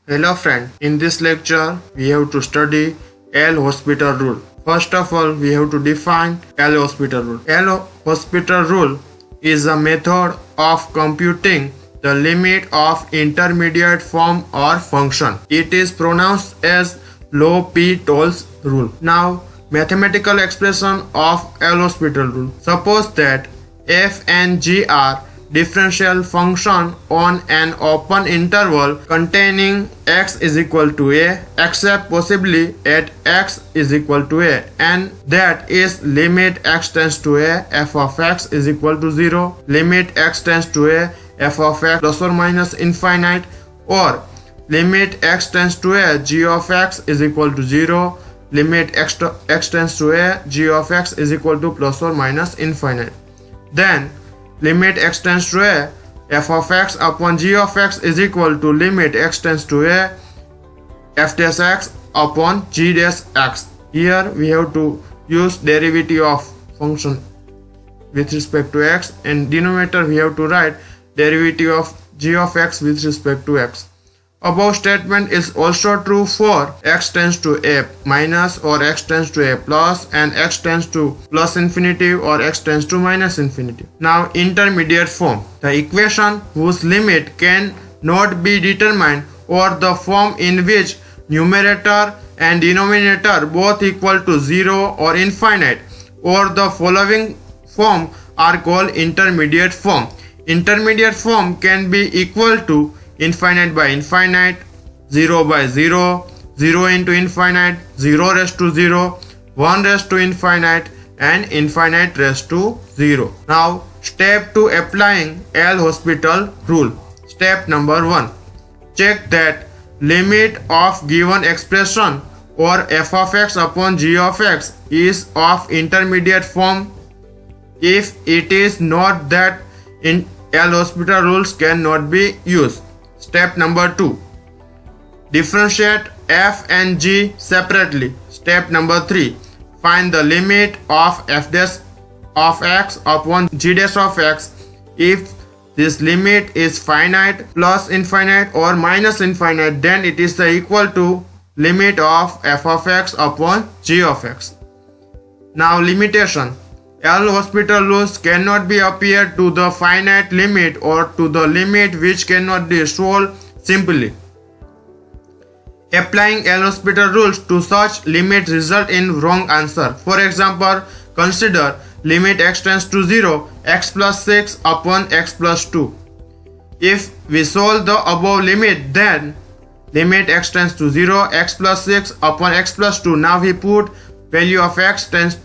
Hello friend, in this lecture we have to study L'Hospital rule. First of all, we have to define L'Hospital rule. L'Hospital rule is a method of computing the limit of intermediate form or function. It is pronounced as L'Hopital's rule. Now, mathematical expression of L'Hospital rule. Suppose that f and g are differential function on an open interval containing x is equal to a except possibly at x is equal to a, and that is limit x tends to a f of x is equal to 0, limit x tends to a f of x plus or minus infinite, or limit x tends to a g of x is equal to 0, limit x tends to a g of x is equal to plus or minus infinite. Then limit x tends to a f of x upon g of x is equal to limit x tends to a f dash x upon g dash x. Here we have to use derivative of function with respect to x, and denominator we have to write derivative of g of x with respect to x. Above statement is also true for x tends to a minus or x tends to a plus, and x tends to plus infinity or x tends to minus infinity. Now intermediate form, the equation whose limit can not be determined, or the form in which numerator and denominator both equal to 0 or infinite, or the following form are called intermediate form. Intermediate form can be equal to infinite by infinite, 0 by 0, 0 into infinite, 0 raised to 0, 1 raised to infinite, and infinite raised to 0. Now, step 2 applying L'Hospital rule. Step number 1. Check that limit of given expression or f of x upon g of x is of intermediate form. If it is not, that in L'Hospital rules cannot be used. Step number 2. Differentiate f and g separately. Step number 3. Find the limit of f dash of x upon g dash of x if this limit is finite, plus infinite, or minus infinite, then it is equal to limit of f of x upon g of x. Now limitation. L'Hospital rules cannot be applied to the finite limit or to the limit which cannot be solved simply. Applying L'Hospital rules to such limit result in wrong answer. For example, consider limit x tends to 0, x plus 6 upon x plus 2. If we solve the above limit, then limit x tends to 0, x plus 6 upon x plus 2. Now we put value of x tends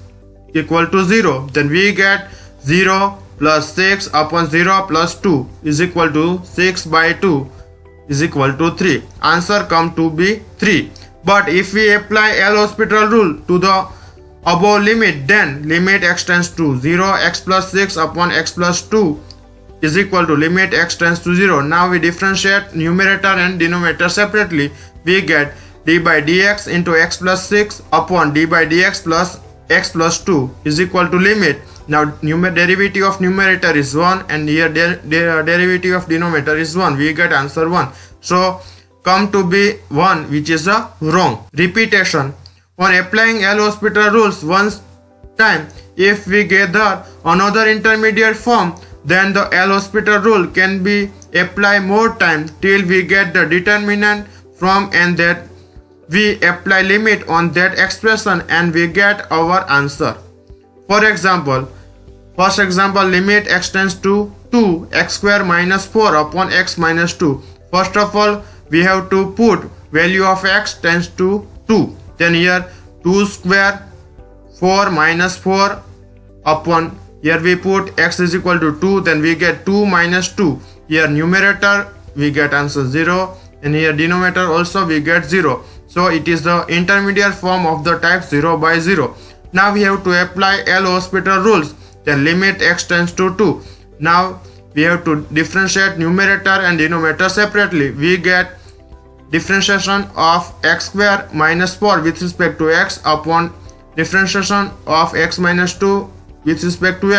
equal to 0, then we get 0 plus 6 upon 0 plus 2 is equal to 6 by 2 is equal to 3. Answer come to be 3. But if we apply L'Hospital rule to the above limit, then limit x tends to 0, x plus 6 upon x plus 2 is equal to limit x tends to 0. Now we differentiate numerator and denominator separately. We get d by dx into x plus 6 upon d by dx plus x plus 2 is equal to limit. Now derivative of numerator is 1, and here derivative of denominator is 1. We get answer 1. So come to be 1, which is a wrong. Repetition. On applying L'Hospital rules one time, if we gather another intermediate form, then the L'Hospital rule can be applied more time till we get the determinant from, and that we apply limit on that expression and we get our answer. For example, first example, limit x tends to 2, x square minus 4 upon x minus 2. First of all, we have to put value of x tends to 2. Then here 2 square 4 minus 4 upon, here we put x is equal to 2, then we get 2 minus 2. Here numerator we get answer 0, and here denominator also we get 0. So it is the intermediate form of the type 0 by 0. Now we have to apply L'Hospital rules. Then limit x tends to 2. Now we have to differentiate numerator and denominator separately. We get differentiation of x square minus 4 with respect to x upon differentiation of x minus 2 with respect to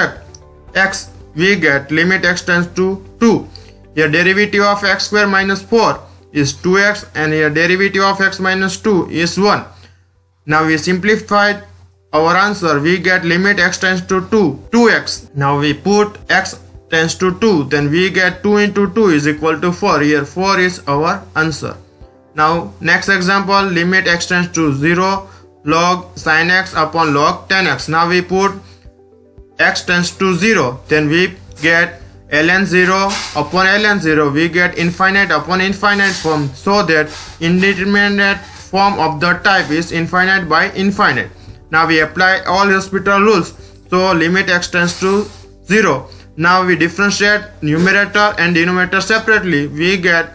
x. We get limit x tends to 2. Here derivative of x square minus 4 is 2x, and here derivative of x minus 2 is 1. Now we simplified our answer. We get limit x tends to 2x. Now we put x tends to 2, then we get 2 into 2 is equal to 4. Here 4 is our answer. Now next example, limit x tends to 0 log sin x upon log 10x. Now we put x tends to 0, then we get ln 0 upon ln 0. We get infinite upon infinite form, so that indeterminate form of the type is infinite by infinite. Now we apply all L'Hospital rules. So limit x tends to 0. Now we differentiate numerator and denominator separately. We get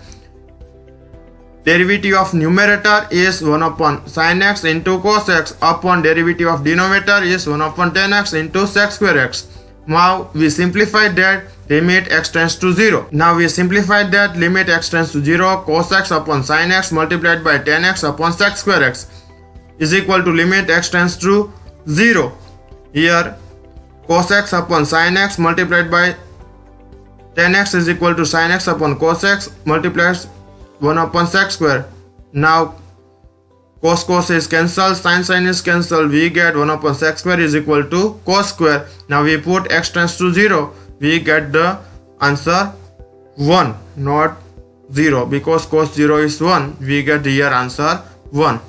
derivative of numerator is 1 upon sin x into cos x upon derivative of denominator is 1 upon tan x into sec square x. Now we simplified that limit x tends to 0. Now we simplified that limit x tends to 0 cos x upon sin x multiplied by tan x upon sec square x is equal to limit x tends to 0. Here cos x upon sin x multiplied by tan x is equal to sin x upon cos x multiplies 1 upon sec square. Now cos is cancelled, sin is cancelled. We get 1 upon sec square is equal to cos square. Now we put x tends to 0. We get the answer 1, not 0, because cos 0 is 1. We get here answer 1.